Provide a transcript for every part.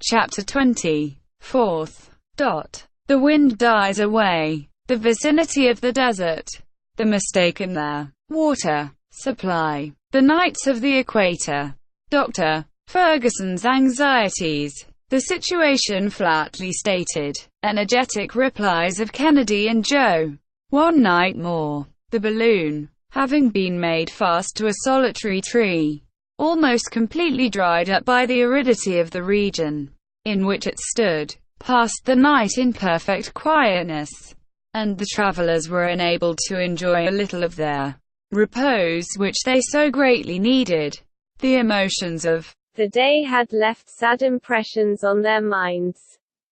Chapter 20. 4th. The wind dies away. The vicinity of the desert. The mistake in their water supply. The nights of the equator. Dr. Ferguson's anxieties. The situation flatly stated. Energetic replies of Kennedy and Joe. One night more. The balloon, having been made fast to a solitary tree, almost completely dried up by the aridity of the region in which it stood, passed the night in perfect quietness, and the travelers were enabled to enjoy a little of their repose which they so greatly needed. The emotions of the day had left sad impressions on their minds.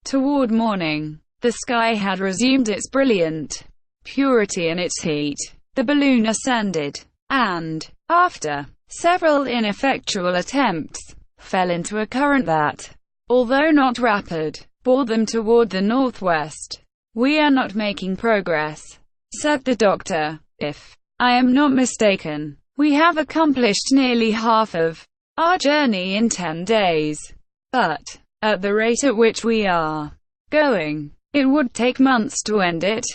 Toward morning, the sky had resumed its brilliant purity and its heat. The balloon ascended, and, after several ineffectual attempts, fell into a current that, although not rapid, bore them toward the northwest. "We are not making progress," said the doctor. "If I am not mistaken, we have accomplished nearly half of our journey in 10 days. But, at the rate at which we are going, it would take months to end it.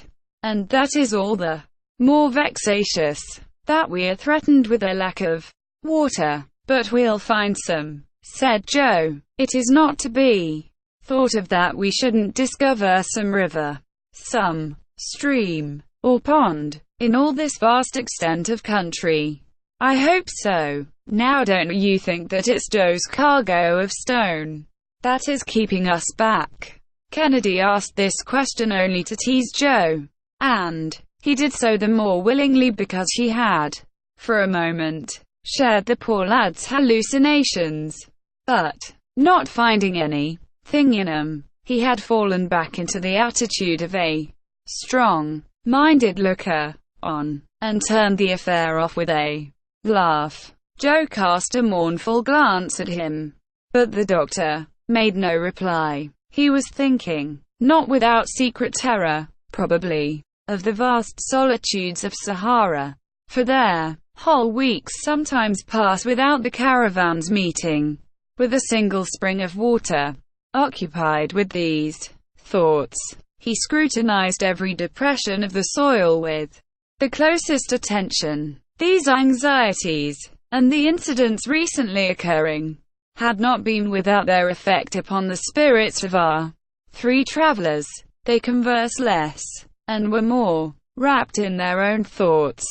And that is all the more vexatious, that we are threatened with a lack of water." "But we'll find some," said Joe. "It is not to be thought of that we shouldn't discover some river, some stream, or pond, in all this vast extent of country." "I hope so. Now don't you think that it's Joe's cargo of stone that is keeping us back?" Kennedy asked this question only to tease Joe, and he did so the more willingly because he had, for a moment, shared the poor lad's hallucinations. But, not finding anything in 'em, he had fallen back into the attitude of a strong-minded looker-on, and turned the affair off with a laugh. Joe cast a mournful glance at him, but the doctor made no reply. He was thinking, not without secret terror, probably, of the vast solitudes of Sahara, for there, whole weeks sometimes pass without the caravans meeting with a single spring of water. Occupied with these thoughts, he scrutinized every depression of the soil with the closest attention. These anxieties, and the incidents recently occurring, had not been without their effect upon the spirits of our 3 travelers. They conversed less, and were more wrapped in their own thoughts.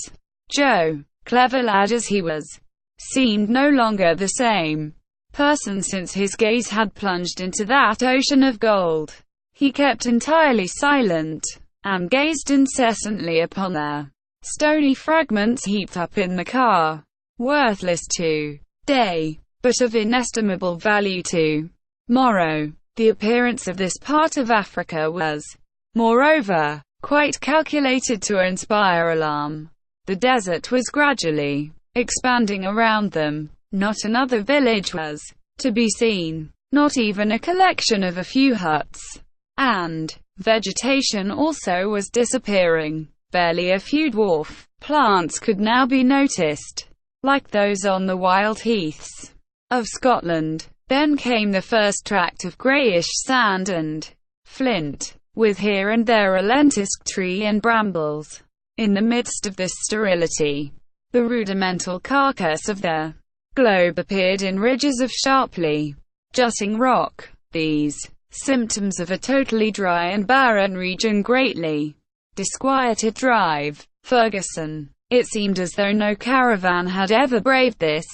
Joe, clever lad as he was, seemed no longer the same person since his gaze had plunged into that ocean of gold. He kept entirely silent, and gazed incessantly upon their stony fragments heaped up in the car, worthless to-day, but of inestimable value to-morrow. The appearance of this part of Africa was, moreover, quite calculated to inspire alarm. The desert was gradually expanding around them. Not another village was to be seen, not even a collection of a few huts. And vegetation also was disappearing. Barely a few dwarf plants could now be noticed, like those on the wild heaths of Scotland. Then came the first tract of greyish sand and flint, with here and there a lentisk tree and brambles. In the midst of this sterility, the rudimental carcass of the globe appeared in ridges of sharply jutting rock. These symptoms of a totally dry and barren region greatly disquieted Drive Ferguson. It seemed as though no caravan had ever braved this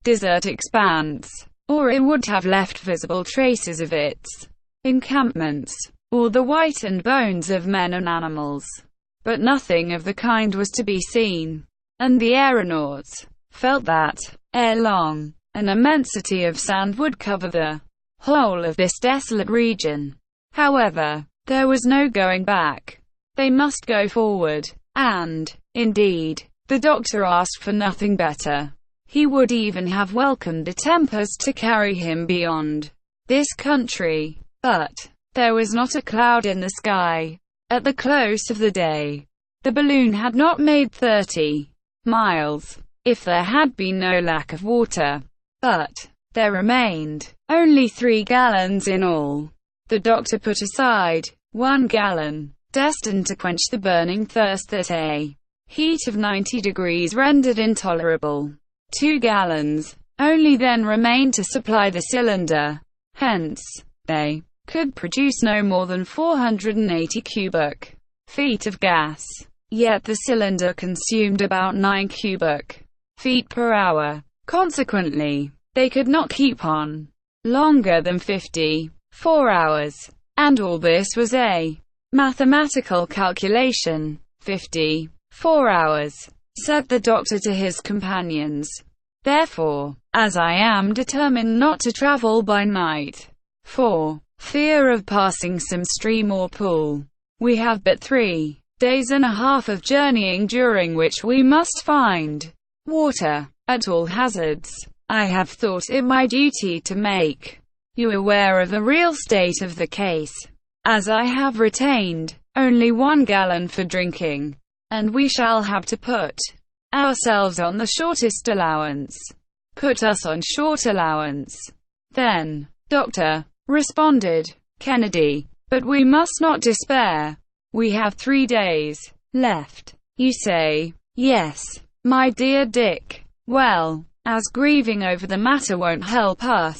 desert expanse, or it would have left visible traces of its encampments, or the whitened bones of men and animals. But nothing of the kind was to be seen, and the aeronauts felt that, ere long, an immensity of sand would cover the whole of this desolate region. However, there was no going back. They must go forward, and, indeed, the doctor asked for nothing better. He would even have welcomed a tempest to carry him beyond this country. But there was not a cloud in the sky. At the close of the day, the balloon had not made 30 miles, if there had been no lack of water. But there remained only 3 gallons in all. The doctor put aside 1 gallon, destined to quench the burning thirst that a heat of 90 degrees rendered intolerable. 2 gallons only then remained to supply the cylinder. Hence, they could produce no more than 480 cubic feet of gas. Yet the cylinder consumed about 9 cubic feet per hour. Consequently, they could not keep on longer than 54 hours. And all this was a mathematical calculation. 54 hours, said the doctor to his companions. Therefore, as I am determined not to travel by night, for fear of passing some stream or pool, we have but 3 days and a half of journeying during which we must find water at all hazards. I have thought it my duty to make you aware of the real state of the case, as I have retained only 1 gallon for drinking, and we shall have to put ourselves on the shortest allowance. Put us on short allowance, then, doctor, responded Kennedy. But we must not despair. We have 3 days left, you say? Yes, my dear Dick. Well, as grieving over the matter won't help us,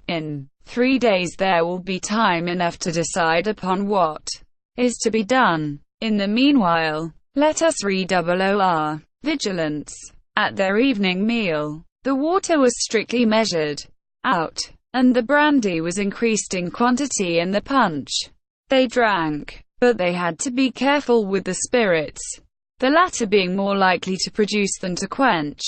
in 3 days there will be time enough to decide upon what is to be done. In the meanwhile, let us redouble our vigilance. At their evening meal, the water was strictly measured out, and the brandy was increased in quantity and the punch they drank, but they had to be careful with the spirits, the latter being more likely to produce than to quench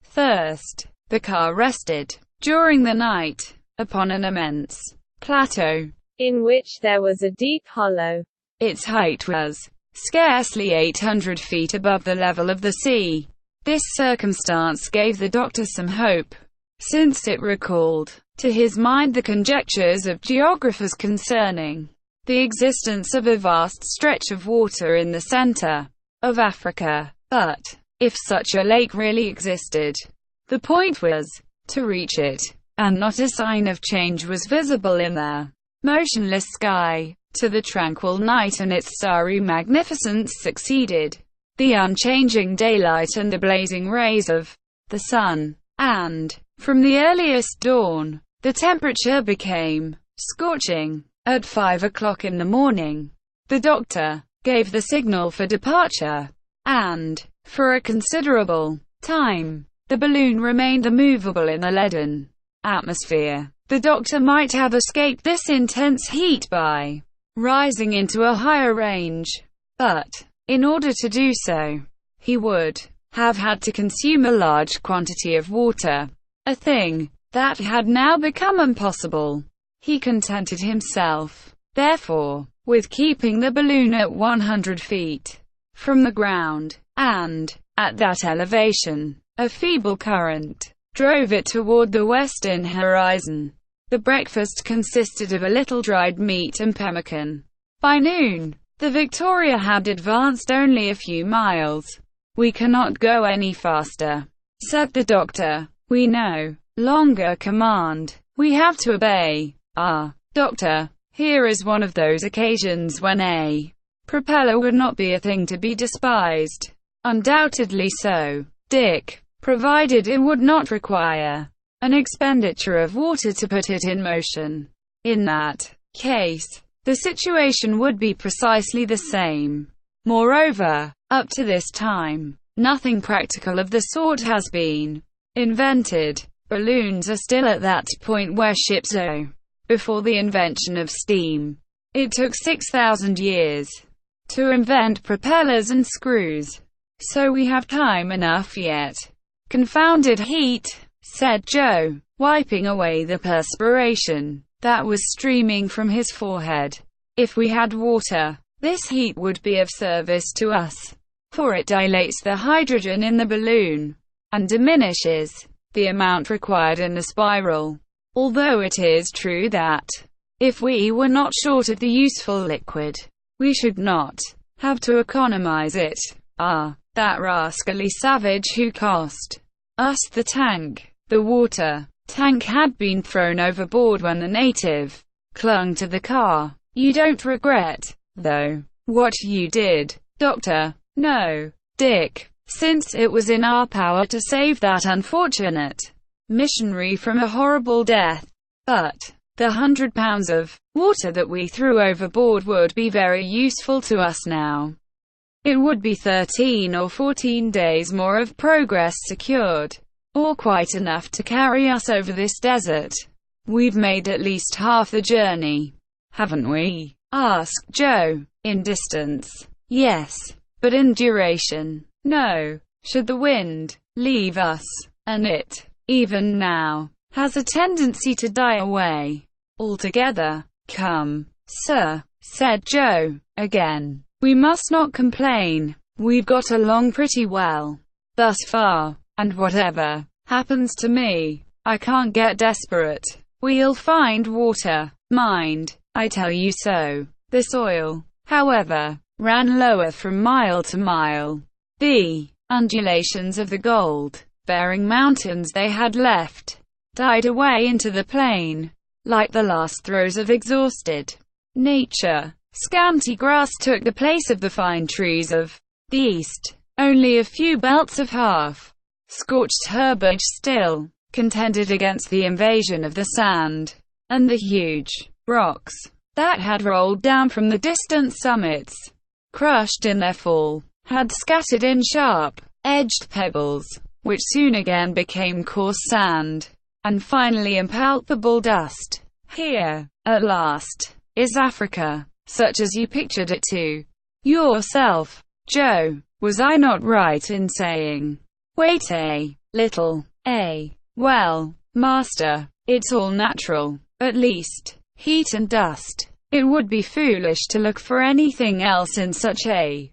thirst. The car rested during the night upon an immense plateau, in which there was a deep hollow. Its height was scarcely 800 feet above the level of the sea. This circumstance gave the doctor some hope, since it recalled to his mind the conjectures of geographers concerning the existence of a vast stretch of water in the center of Africa. But, if such a lake really existed, the point was to reach it, and not a sign of change was visible in the motionless sky. To the tranquil night and its starry magnificence succeeded the unchanging daylight and the blazing rays of the sun, and, from the earliest dawn, the temperature became scorching. At 5 o'clock in the morning, the doctor gave the signal for departure, and, for a considerable time, the balloon remained immovable in the leaden atmosphere. The doctor might have escaped this intense heat by rising into a higher range, but, in order to do so, he would have had to consume a large quantity of water, a thing that had now become impossible. He contented himself, therefore, with keeping the balloon at 100 feet from the ground, and, at that elevation, a feeble current drove it toward the western horizon. The breakfast consisted of a little dried meat and pemmican. By noon, the Victoria had advanced only a few miles. "We cannot go any faster," said the doctor. "We no longer command. We have to obey." "Ah, doctor, here is one of those occasions when a propeller would not be a thing to be despised." "Undoubtedly so, Dick, provided it would not require an expenditure of water to put it in motion. In that case, the situation would be precisely the same. Moreover, up to this time, nothing practical of the sort has been invented. Balloons are still at that point where ships are before the invention of steam. It took 6,000 years to invent propellers and screws, so we have time enough yet." "Confounded heat," said Joe, wiping away the perspiration that was streaming from his forehead. "If we had water, this heat would be of service to us, for it dilates the hydrogen in the balloon, and diminishes the amount required in the spiral. Although it is true that, if we were not short of the useful liquid, we should not have to economize it. Ah, that rascally savage who cost us the tank, the water, tank had been thrown overboard when the native clung to the car. You don't regret, though, what you did, Doctor? No, Dick, since it was in our power to save that unfortunate missionary from a horrible death. But the 100 pounds of water that we threw overboard would be very useful to us now. It would be 13 or 14 days more of progress secured, or quite enough to carry us over this desert. We've made at least half the journey, haven't we? Asked Joe. In distance, yes, but in duration, no. Should the wind leave us, and it, even now, has a tendency to die away altogether. Come, sir, said Joe, again. We must not complain. We've got along pretty well thus far, and whatever happens to me, I can't get desperate. We'll find water. Mind, I tell you so. The soil, however, ran lower from mile to mile. The undulations of the gold-bearing mountains they had left died away into the plain, like the last throes of exhausted nature. Scanty grass took the place of the fine trees of the east. Only a few belts of half-scorched herbage still contended against the invasion of the sand, and the huge rocks that had rolled down from the distant summits, crushed in their fall, had scattered in sharp-edged pebbles, which soon again became coarse sand, and finally impalpable dust. Here, at last, is Africa, such as you pictured it to yourself, Joe. Was I not right in saying? Wait a little. Well, master, it's all natural, at least, heat and dust. It would be foolish to look for anything else in such a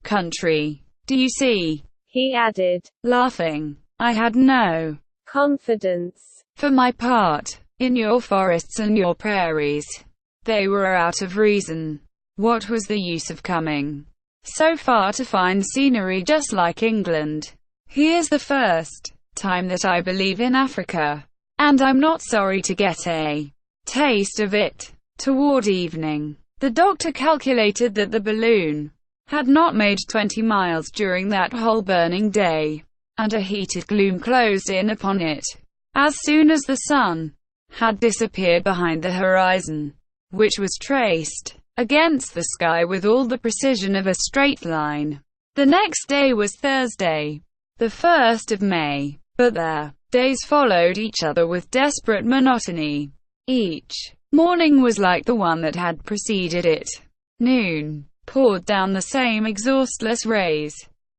country. Do you see? He added, laughing. I had no confidence, for my part, in your forests and your prairies. They were out of reason. What was the use of coming so far to find scenery just like England? Here's the first time that I believe in Africa, and I'm not sorry to get a taste of it. Toward evening, the doctor calculated that the balloon had not made 20 miles during that whole burning day, and a heated gloom closed in upon it as soon as the sun had disappeared behind the horizon, which was traced against the sky with all the precision of a straight line. The next day was Thursday, the 1st of May, but their days followed each other with desperate monotony. Each morning was like the one that had preceded it. Noon poured down the same exhaustless rays,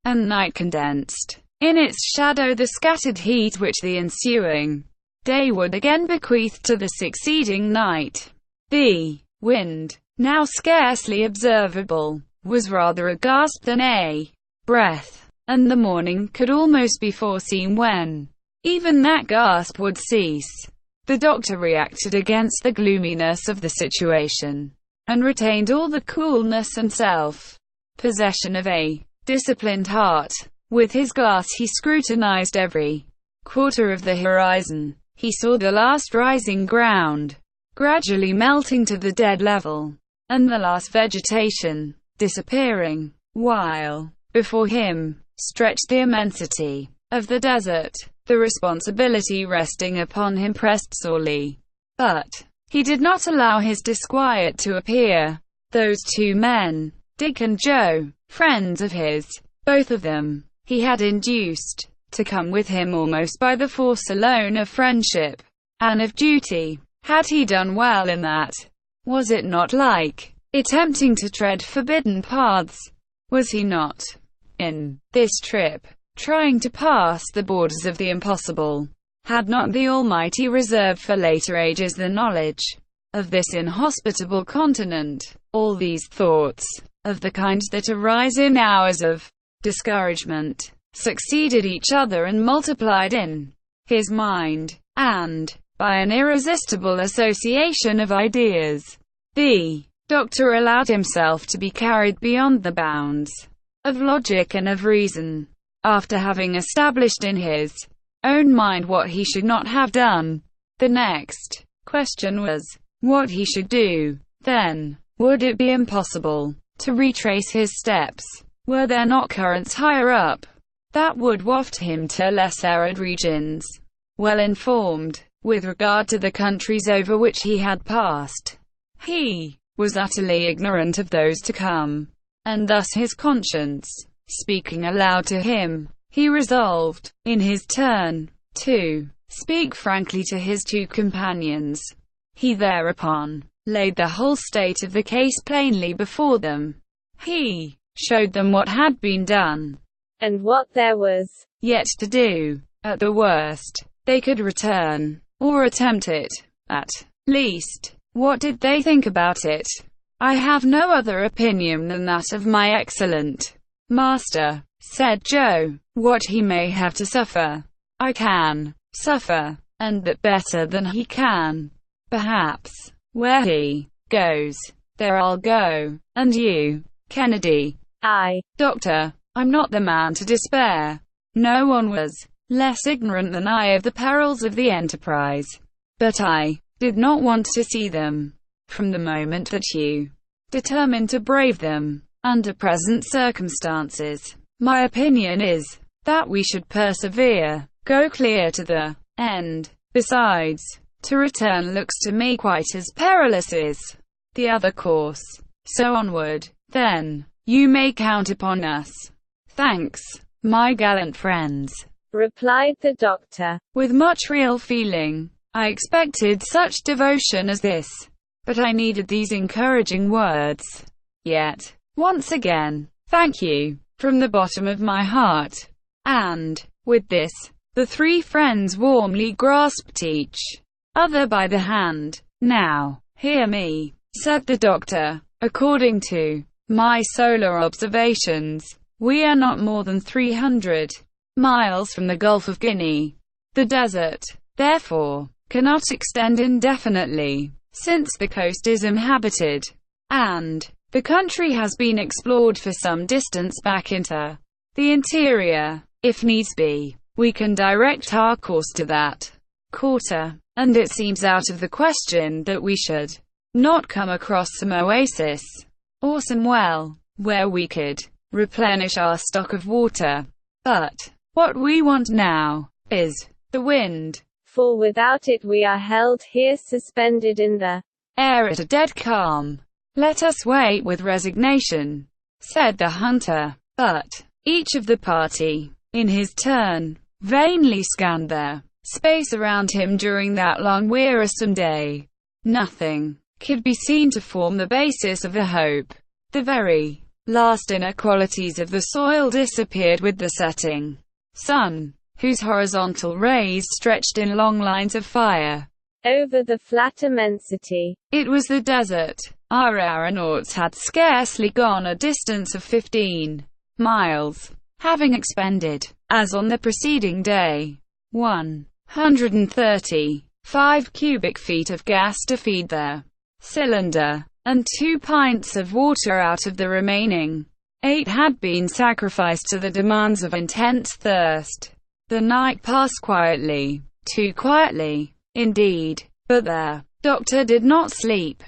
and night condensed in its shadow the scattered heat which the ensuing day would again bequeath to the succeeding night. The wind, now scarcely observable, was rather a gasp than a breath, and the morning could almost be foreseen when even that gasp would cease. The doctor reacted against the gloominess of the situation, and retained all the coolness and self-possession of a disciplined heart. With his glass he scrutinized every quarter of the horizon. He saw the last rising ground gradually melting to the dead level, and the last vegetation disappearing, while before him stretched the immensity of the desert. The responsibility resting upon him pressed sorely, but he did not allow his disquiet to appear. Those two men, Dick and Joe, friends of his, both of them, he had induced to come with him almost by the force alone of friendship and of duty. Had he done well in that? Was it not like attempting to tread forbidden paths? Was he not, in this trip, trying to pass the borders of the impossible? Had not the Almighty reserved for later ages the knowledge of this inhospitable continent? All these thoughts, of the kind that arise in hours of discouragement, succeeded each other and multiplied in his mind, and, by an irresistible association of ideas, the doctor allowed himself to be carried beyond the bounds of logic and of reason. After having established in his own mind what he should not have done. The next question was what he should do. Then, would it be impossible to retrace his steps? Were there not currents higher up that would waft him to less arid regions? Well informed with regard to the countries over which he had passed, he was utterly ignorant of those to come, and thus his conscience speaking aloud to him, he resolved, in his turn, to speak frankly to his two companions. He thereupon laid the whole state of the case plainly before them. He showed them what had been done, and what there was yet to do. At the worst, they could return, or attempt it. At least, what did they think about it? I have no other opinion than that of my excellent master, said Joe. What he may have to suffer, I can suffer, and that better than he can. Perhaps, where he goes, there I'll go. And you, Kennedy? Doctor, I'm not the man to despair. No one was less ignorant than I of the perils of the enterprise. But I did not want to see them. From the moment that you determined to brave them, under present circumstances, my opinion is that we should persevere, go clear to the end. Besides, to return looks to me quite as perilous as the other course. So onward, then. You may count upon us. Thanks, my gallant friends, replied the doctor, with much real feeling. I expected such devotion as this, but I needed these encouraging words. Yet, once again, thank you, from the bottom of my heart. And, with this, the three friends warmly grasped each other by the hand. Now, hear me, said the doctor. According to my solar observations, we are not more than 300 miles from the Gulf of Guinea. The desert, therefore, cannot extend indefinitely, since the coast is inhabited, and the country has been explored for some distance back into the interior. If needs be, we can direct our course to that quarter, and it seems out of the question that we should not come across some oasis or some well where we could replenish our stock of water. But what we want now is the wind, for without it we are held here suspended in the air at a dead calm. Let us wait with resignation, said the hunter. But each of the party, in his turn, vainly scanned their space around him during that long wearisome day. Nothing could be seen to form the basis of a hope. The very last inequalities of the soil disappeared with the setting sun, whose horizontal rays stretched in long lines of fire over the flat immensity. It was the desert. Our aeronauts had scarcely gone a distance of 15 miles, having expended, as on the preceding day, 135 cubic feet of gas to feed their cylinder, and 2 pints of water out of the remaining 8 had been sacrificed to the demands of intense thirst. The night passed quietly, too quietly, indeed, but their doctor did not sleep.